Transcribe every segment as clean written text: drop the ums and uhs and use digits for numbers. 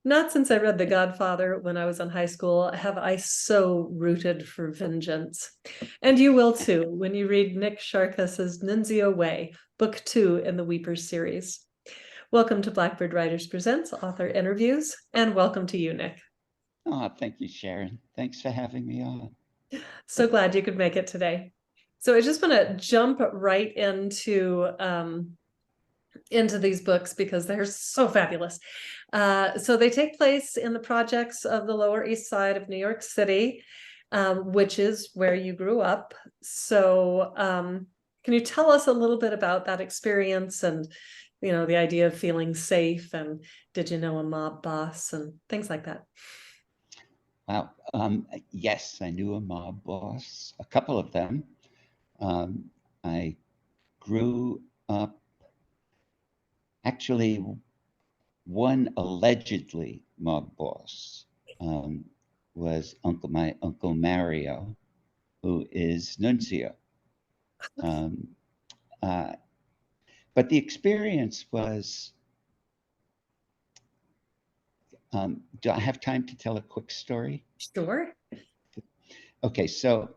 Not since I read The Godfather when I was in high school have I so rooted for vengeance. And you will too when you read Nick Chiarkas's Nunzio Way, Book 2 in the Weepers series. Welcome to Blackbird Writers Presents Author Interviews, and welcome to you, Nick. Oh, thank you, Sharon. Thanks for having me on. So glad you could make it today. So I just want to jump right into these books because they're so fabulous. So they take place in the projects of the Lower East Side of New York City, which is where you grew up. So can you tell us a little bit about that experience and, the idea of feeling safe, and did you know a mob boss and things like that? Wow. Yes, I knew a mob boss, a couple of them. I grew up, actually, one allegedly mob boss um, was my Uncle Mario, who is Nunzio. Um, uh, but the experience was, do I have time to tell a quick story? Sure. Okay, so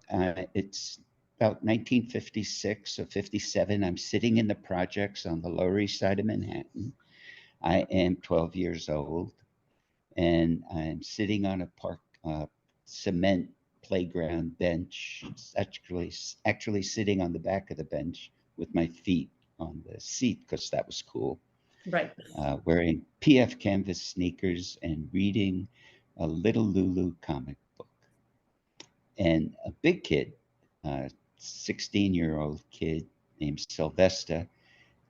it's about 1956 or 57. I'm sitting in the projects on the Lower East Side of Manhattan. I am 12 years old, and I'm sitting on a park cement playground bench. It's actually sitting on the back of the bench with my feet on the seat because that was cool. Right. Wearing PF canvas sneakers and reading a Little Lulu comic book. And a big kid, a 16-year-old kid named Sylvester,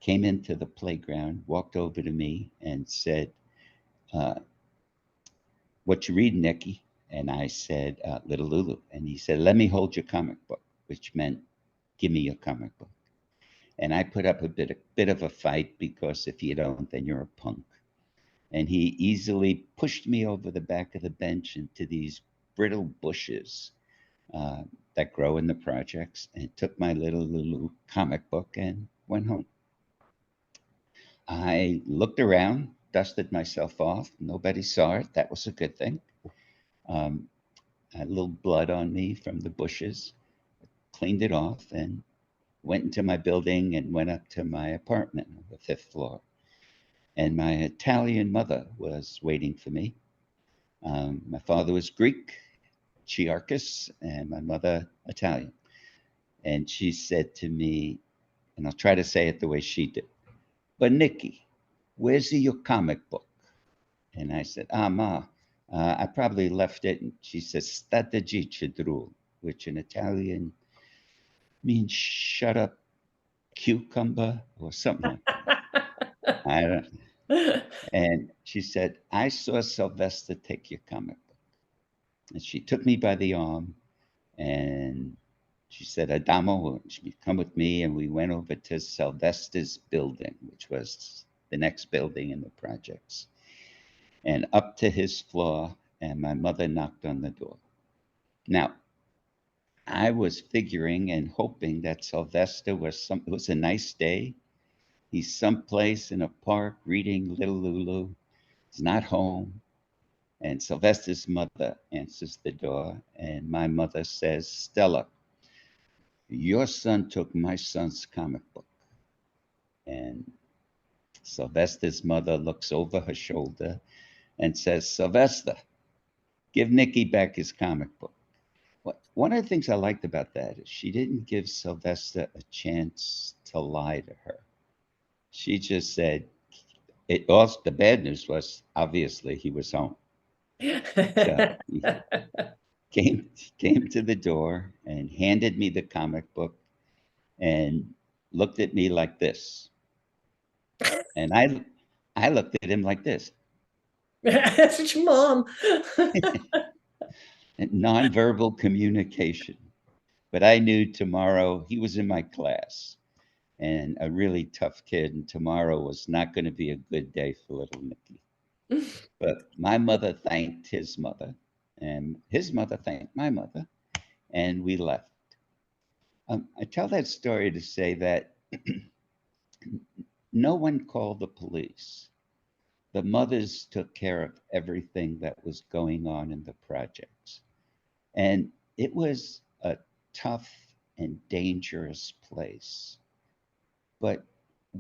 came into the playground, walked over to me, and said, uh, "What you reading, Nicky?" And I said, "Little Lulu." And he said, "Let me hold your comic book," which meant, "Give me your comic book." And I put up a bit of a fight because if you don't, then you're a punk. And he easily pushed me over the back of the bench into these brittle bushes uh, that grow in the projects, and took my Little Lulu comic book and went home. I looked around, dusted myself off. Nobody saw it. That was a good thing. Um, I had a little blood on me from the bushes, cleaned it off, and went into my building and went up to my apartment on the fifth floor. And my Italian mother was waiting for me. My father was Greek, Chiarkas, and my mother Italian. And she said to me, and I'll try to say it the way she did, "But Nicky, where's your comic book?" And I said, Ma, I probably left it. And she says, "State giù," which in Italian means shut up, cucumber, or something like that. I don't. And she said, "I saw Sylvester take your comic book." And she took me by the arm and she said, "Adamo, come with me." And we went over to Sylvester's building, which was the next building in the projects, and up to his floor. And my mother knocked on the door. Now, I was figuring and hoping that Sylvester it was a nice day. He's someplace in a park reading Little Lulu. He's not home. And Sylvester's mother answers the door, and my mother says, "Stella, your son took my son's comic book." And Sylvester's mother looks over her shoulder and says, "Sylvester, give Nicky back his comic book." One of the things I liked about that is she didn't give Sylvester a chance to lie to her. She just said, it also, the bad news was obviously he was home. So he came to the door and handed me the comic book and looked at me like this. And I looked at him like this. That's your mom. Nonverbal communication. But I knew tomorrow he was in my class and a really tough kid, and tomorrow was not going to be a good day for little Nicky. But my mother thanked his mother, and his mother thanked my mother, and we left. I tell that story to say that no one called the police. the mothers took care of everything that was going on in the projects. And it was a tough and dangerous place. But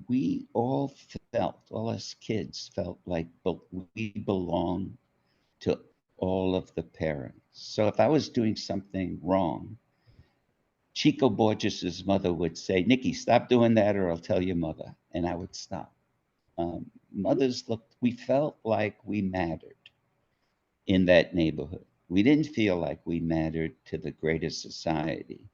we all all us kids felt like we belonged to all of the parents. So if I was doing something wrong, Chico Borges's mother would say, Nikki, stop doing that or I'll tell your mother. And I would stop. Mothers looked, we felt like we mattered in that neighborhood. We didn't feel like we mattered to the greater society.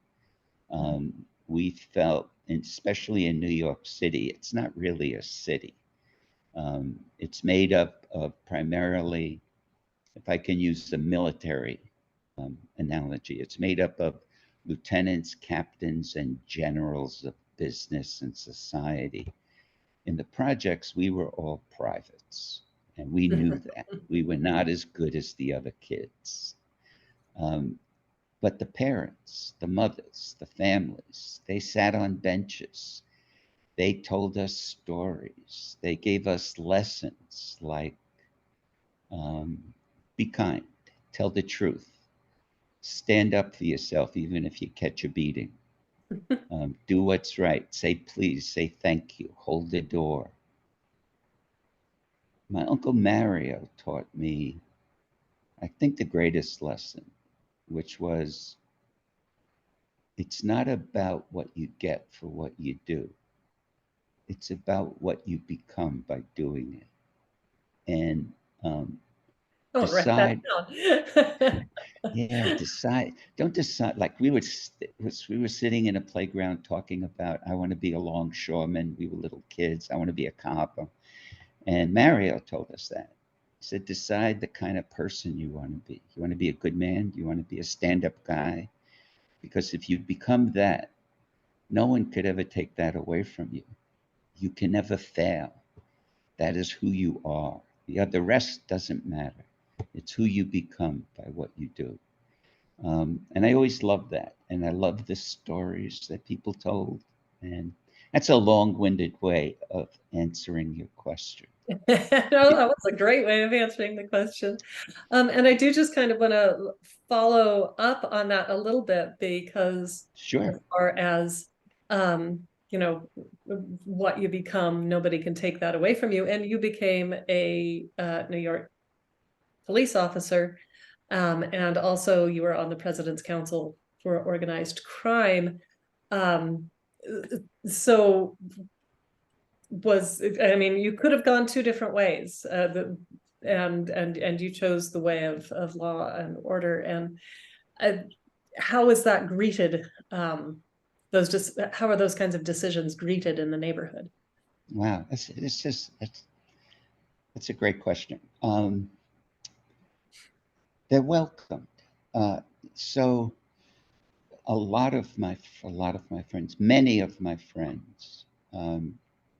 We felt, especially in New York City, it's not really a city. It's made up of primarily, if I can use the military analogy, it's made up of lieutenants, captains, and generals of business and society. In the projects, we were all privates, and we knew that. We were not as good as the other kids. But the parents, the mothers, the families, they sat on benches. They told us stories. They gave us lessons like be kind, tell the truth, stand up for yourself, even if you catch a beating. Do what's right. Say please, say thank you, hold the door. My Uncle Mario taught me, I think, the greatest lesson, which was it's not about what you get for what you do. It's about what you become by doing it. And Don't write that decide, down. yeah, decide, don't decide. Like we were sitting in a playground talking about, I want to be a longshoreman. We were little kids. I want to be a cop. And Mario told us that. He said, decide the kind of person you want to be. You want to be a good man? You want to be a stand-up guy? Because if you become that, no one could ever take that away from you. You can never fail. That is who you are. The rest doesn't matter. It's who you become by what you do. And I always loved that. And I love the stories that people told. And that's a long-winded way of answering your question. No, that was a great way of answering the question. And I do just kind of want to follow up on that a little bit because as Sure. far as you know, what you become, nobody can take that away from you. And you became a New York police officer, and also you were on the President's Council for Organized Crime. Um, so I mean, you could have gone two different ways, and you chose the way of law and order. And how is that greeted? How are those kinds of decisions greeted in the neighborhood? Wow. That's a great question. They're welcomed. Uh, so a lot of my friends, many of my friends,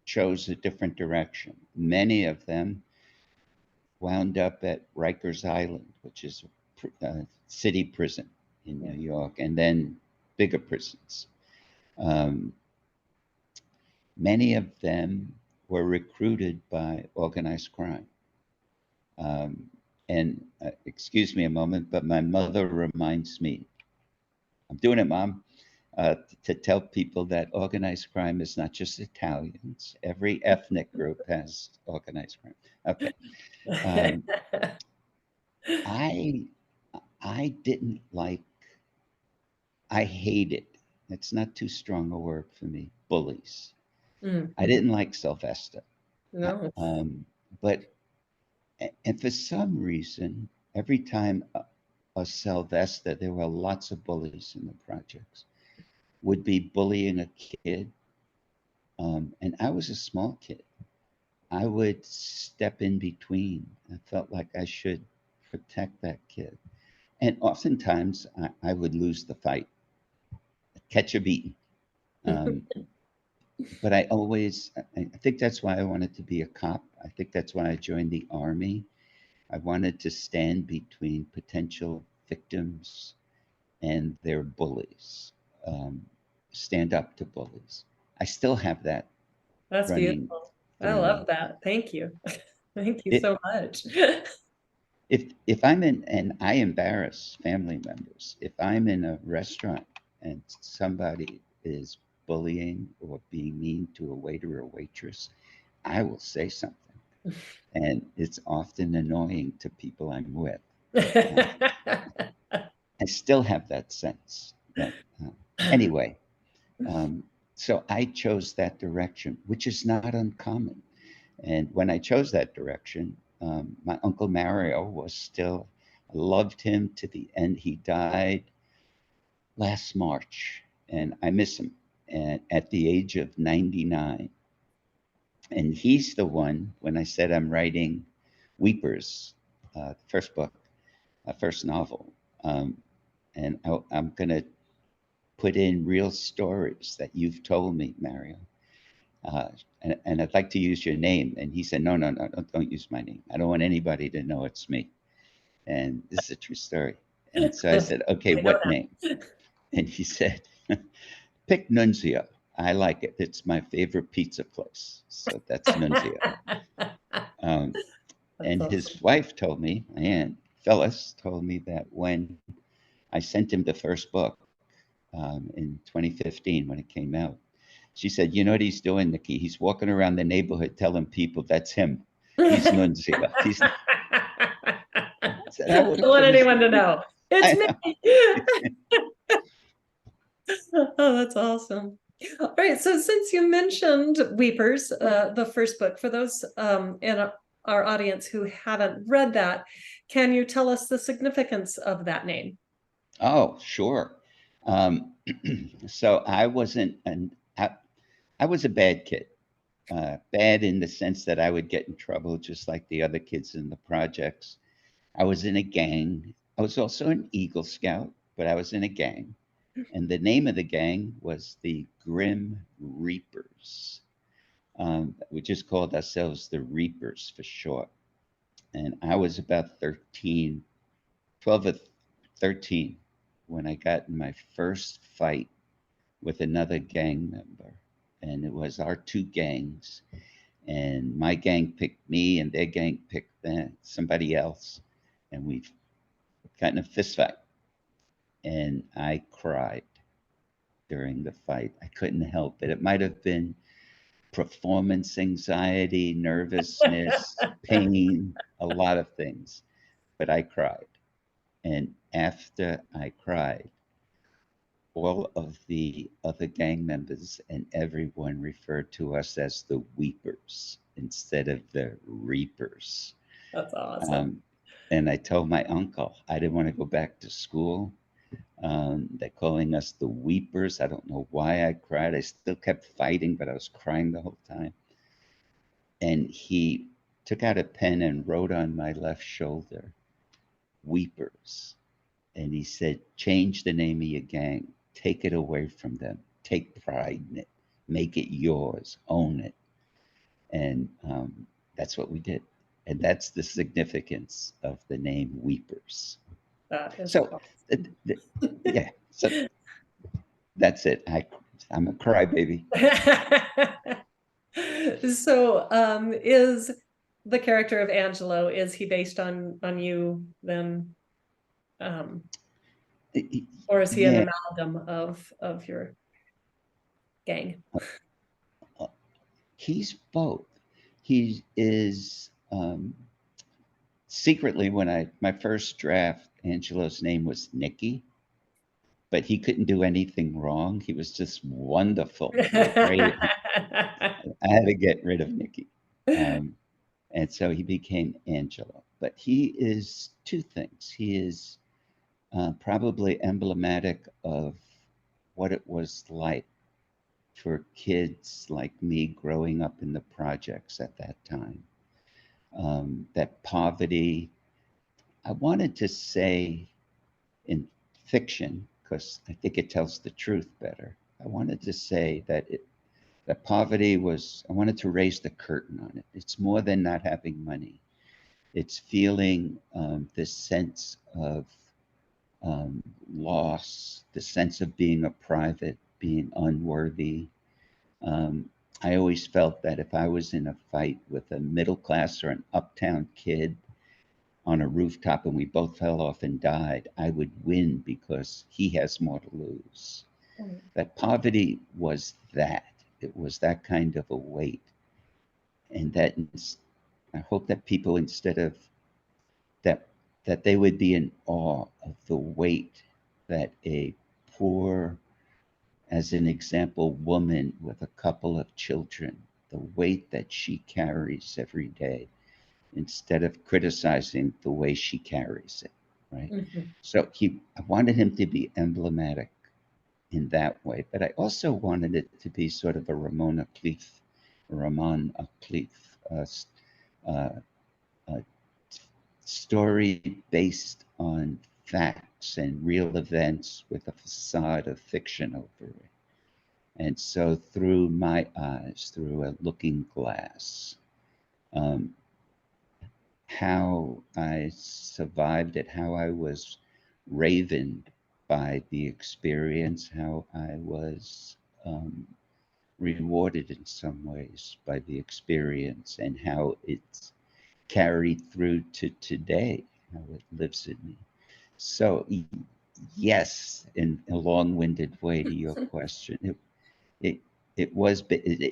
chose a different direction. Many of them wound up at Rikers Island, which is a city prison in New York, and then bigger prisons. Um, Many of them were recruited by organized crime. Um, and excuse me a moment, but my mother reminds me, I'm doing it, Mom, to tell people that organized crime is not just Italians. Every ethnic group has organized crime. Okay. Um, I I didn't like, I hated, it's not too strong a word for me, bullies. I Mm-hmm. didn't like Sylvester. I- No. Um, but, and for some reason, every time a Sylvester, there were lots of bullies in the projects, would be bullying a kid. And I was a small kid. I would step in between. I felt like I should protect that kid. And oftentimes I would lose the fight, catch a beating. Um, but I think that's why I wanted to be a cop. I think that's why I joined the Army. I wanted to stand between potential victims and their bullies, um, stand up to bullies. I still have that That's running beautiful. I through love me. that. Thank you. Thank you It, so much. if I'm in, and I embarrass family members, if I'm in a restaurant and somebody is bullying or being mean to a waiter or waitress, I will say something. And it's often annoying to people I'm with. Uh, I still have that sense that, uh, anyway, um, so I chose that direction, which is not uncommon. And when I chose that direction, my Uncle Mario was still, I loved him to the end. He died last March, and I miss him at the age of 99. And he's the one, when I said I'm writing Weepers, first book, first novel, um, and I'm going to put in real stories that you've told me, Mario. Uh, and I'd like to use your name. And he said, no, no, no, don't use my name. I don't want anybody to know it's me. And this is a true story. And so I said, okay, I know what name? And he said, pick Nunzio. I like it. It's my favorite pizza place. So that's Nunzio. that. Um, That's and awesome. his wife told me, and Phyllis told me that when I sent him the first book in 2015 when it came out, she said, you know what he's doing, Nikki? He's walking around the neighborhood telling people that's him. He's Nunzio. He's, I said, I would Don't have want finished anyone it. to know. It's I know. me. Oh, that's awesome. All right. So since you mentioned Weepers, the first book, for those in our audience who haven't read that, can you tell us the significance of that name? Oh, sure. Um, so I was a bad kid. Bad in the sense that I would get in trouble just like the other kids in the projects. I was in a gang. I was also an Eagle Scout, but I was in a gang. And the name of the gang was the Grim Reapers. We just called ourselves the Reapers for short. And I was about 13, 12 or 13 when I got in my first fight with another gang member. And it was our two gangs. And my gang picked me, and their gang picked somebody else. And we got in a fist fight. And I cried during the fight. I couldn't help it. It might have been performance anxiety, nervousness, pain, a lot of things, but I cried. And after I cried, all of the other gang members and everyone referred to us as the Weepers instead of the Reapers. That's awesome. Um, and I told my uncle I didn't want to go back to school. They're calling us the Weepers. I don't know why I cried. I still kept fighting, but I was crying the whole time. And he took out a pen and wrote on my left shoulder, Weepers. And he said, change the name of your gang, take it away from them, take pride in it, make it yours, own it. And that's what we did. And that's the significance of the name Weepers. That is So, yeah, so that's it. I'm a crybaby. awesome. So, is the character of Angelo, is he based on you then? Um, or is he an Yeah, amalgam of your gang? he's both. He is secretly, when my first draft, Angelo's name was Nicky, but he couldn't do anything wrong. He was just wonderful. He was great. I had to get rid of Nicky. Um, and so he became Angelo. But he is two things. He is probably emblematic of what it was like for kids like me growing up in the projects at that time. That poverty, I wanted to say in fiction, because I think it tells the truth better. I wanted to say that poverty was, I wanted to raise the curtain on it. It's more than not having money. It's feeling this sense of loss, the sense of being a private, being unworthy. Um, I always felt that if I was in a fight with a middle class or an uptown kid on a rooftop and we both fell off and died, I would win because he has more to lose. Mm. That poverty was that. It was that kind of a weight. And that I hope that people, instead of that, that they would be in awe of the weight that a poor, as an example, woman with a couple of children, the weight that she carries every day, instead of criticizing the way she carries it, right? Mhm. So I wanted him to be emblematic in that way, but I also wanted it to be sort of a Ramon Cleef, uh, a story based on facts and real events with a facade of fiction over it. And so, through my eyes, through a looking glass, um, how I survived it, how I was ravened by the experience, how I was rewarded in some ways by the experience, and how it's carried through to today, how it lives in me. So, yes, in a long-winded way to your question, it it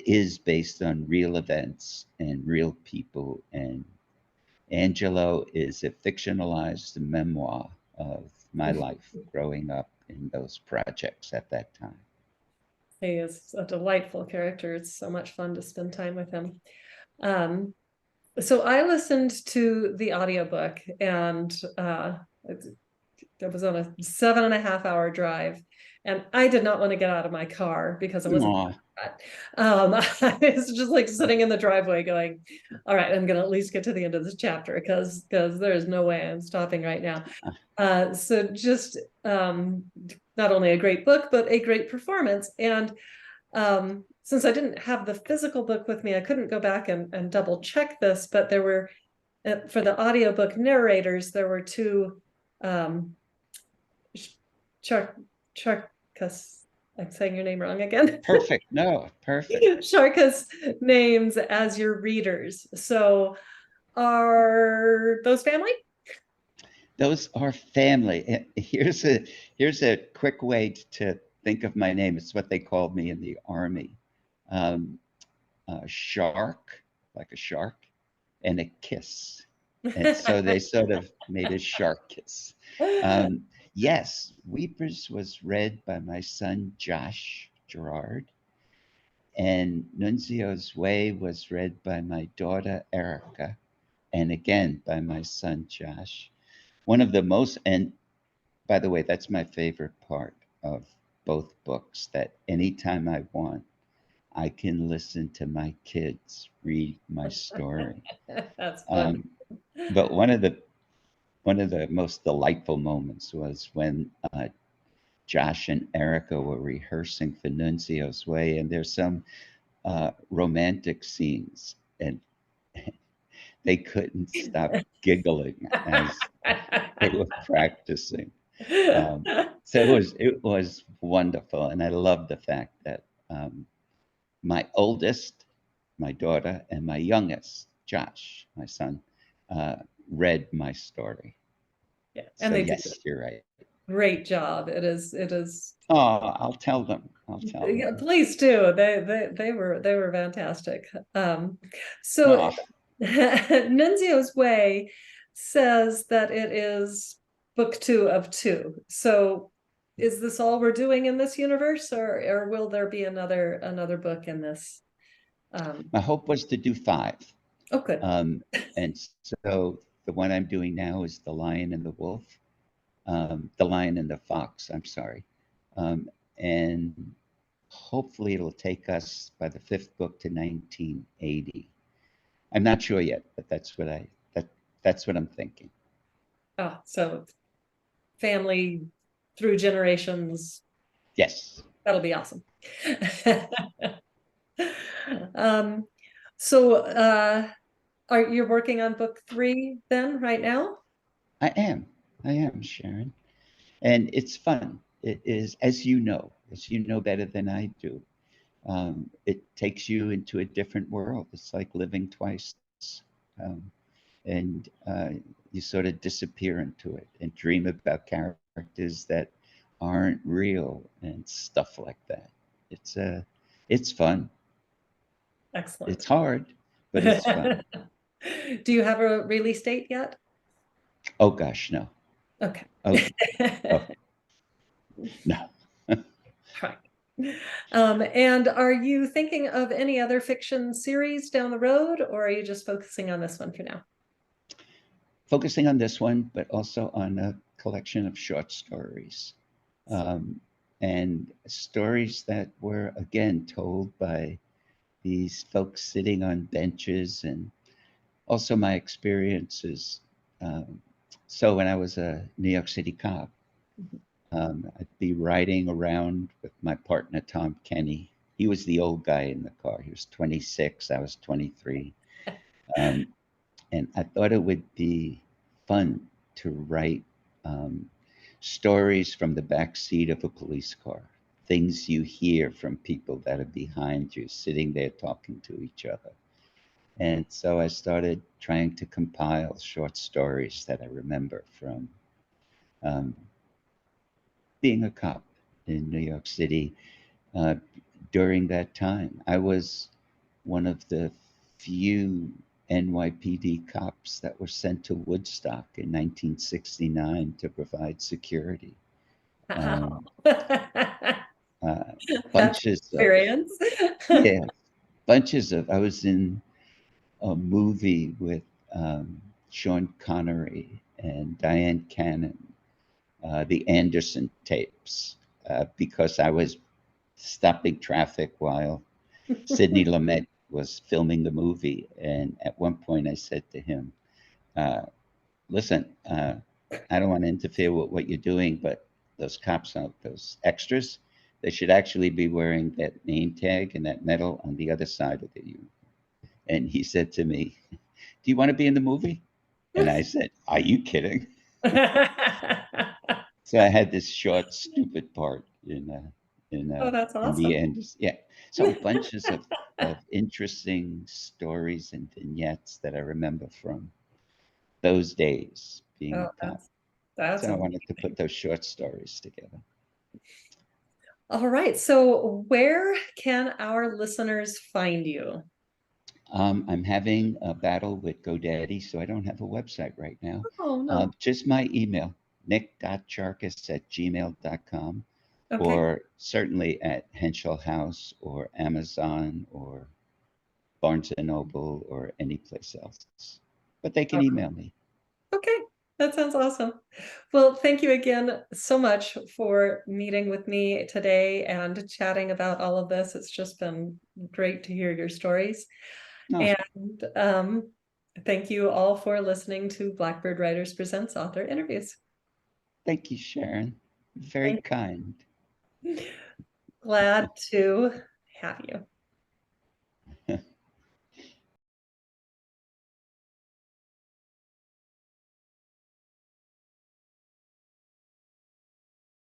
is based on real events and real people, and Angelo is a fictionalized memoir of my life growing up in those projects at that time. He is a delightful character. It's so much fun to spend time with him. Um, so I listened to the audiobook, and I was on a 7.5 hour drive, and I did not want to get out of my car because I wasn't. Aw, I was just like sitting in the driveway going, all right, I'm gonna at least get to the end of this chapter because there's no way I'm stopping right now. So just not only a great book, but a great performance. And since I didn't have the physical book with me, I couldn't go back and double check this, but there were for the audiobook narrators, there were two Chiarkas. I'm saying your name wrong again. perfect. No, perfect. Chiarkas names as your readers. So are those family? Those are family. Here's a quick way to think of my name. It's what they called me in the army. Um, Shark, like a shark, and a kiss. And so they sort of made a shark kiss. Um, yes, Weepers was read by my son Josh Gerard, and Nunzio's Way was read by my daughter Erica, and again by my son Josh. One of the most, and by the way, that's my favorite part of both books, that anytime I want, I can listen to my kids read my story. That's fun. Um, but one of the most delightful moments was when Josh and Erica were rehearsing for Nunzio's Way, and there's some romantic scenes, and they couldn't stop giggling as they were practicing. So it was wonderful, and I love the fact that my oldest, my daughter, and my youngest, Josh, my son, uh, read my story. Yeah, and So they did yes, you're right. a great job. It is. Oh, I'll tell them. I'll tell Yeah, them. please do. They were fantastic. So Oh, Nunzio's Way says that it is book two of two. So is this all we're doing in this universe, or will there be another book in this? my hope was to do five. Oh, good. Um, and so the one I'm doing now is The Lion and the Wolf, The Lion and the Fox, I'm sorry. And hopefully it'll take us by the fifth book to 1980. I'm not sure yet, but that's what I'm thinking. Oh, so family through generations. Yes, That'll be awesome. Um, so are you working on book three then right now? I am. I am, Sharon. And it's fun. It is, as you know better than I do. it takes you into a different world. It's like living twice. Um, and you sort of disappear into it and dream about characters that aren't real and stuff like that. It's fun. Excellent. It's hard, but it's fun. Do you have a release date yet? Oh gosh, no. Okay. Oh, oh no. Right. And are you thinking of any other fiction series down the road, or are you just focusing on this one for now? Focusing on this one, but also on a collection of short stories. Um, and stories that were again told by these folks sitting on benches, and also my experiences. Um, so when I was a New York City cop, I'd be riding around with my partner Tom Kenny. He was the old guy in the car. He was 26. I was 23. Um, and I thought it would be fun to write um, stories from the back seat of a police car, things you hear from people that are behind you, sitting there talking to each other. And so I started trying to compile short stories that I remember from um, being a cop in New York City uh, during that time. I was one of the few NYPD cops that were sent to Woodstock in 1969 to provide security. Wow. Um, uh, That's bunches of, experience. yeah, bunches of, I was in a movie with Sean Connery and Diane Cannon, the Anderson tapes, because I was stopping traffic while Sidney Lumet was filming the movie. And at one point I said to him, uh, listen, I don't want to interfere with what you're doing, but those cops, those extras, they should actually be wearing that name tag and that medal on the other side of the uniform. And he said to me, do you want to be in the movie? And I said, are you kidding? So I had this short, stupid part Oh, that's in the awesome. end. Yeah. So bunches of interesting stories and vignettes that I remember from those days being Oh, a cop. that's So I wanted to amazing. put those short stories together. All right. So where can our listeners find you? I'm having a battle with GoDaddy, so I don't have a website right now. Oh, no. Just my email, nick.charkas@gmail.com, Okay. or certainly at Henschel House or Amazon or Barnes and Noble or any place else. But they can email me. Okay, that sounds awesome. Well, thank you again so much for meeting with me today and chatting about all of this. It's just been great to hear your stories. No, And thank you all for listening to Blackbird Writers Presents Author Interviews. thank you, Sharon. Very Thank kind. Glad to have you.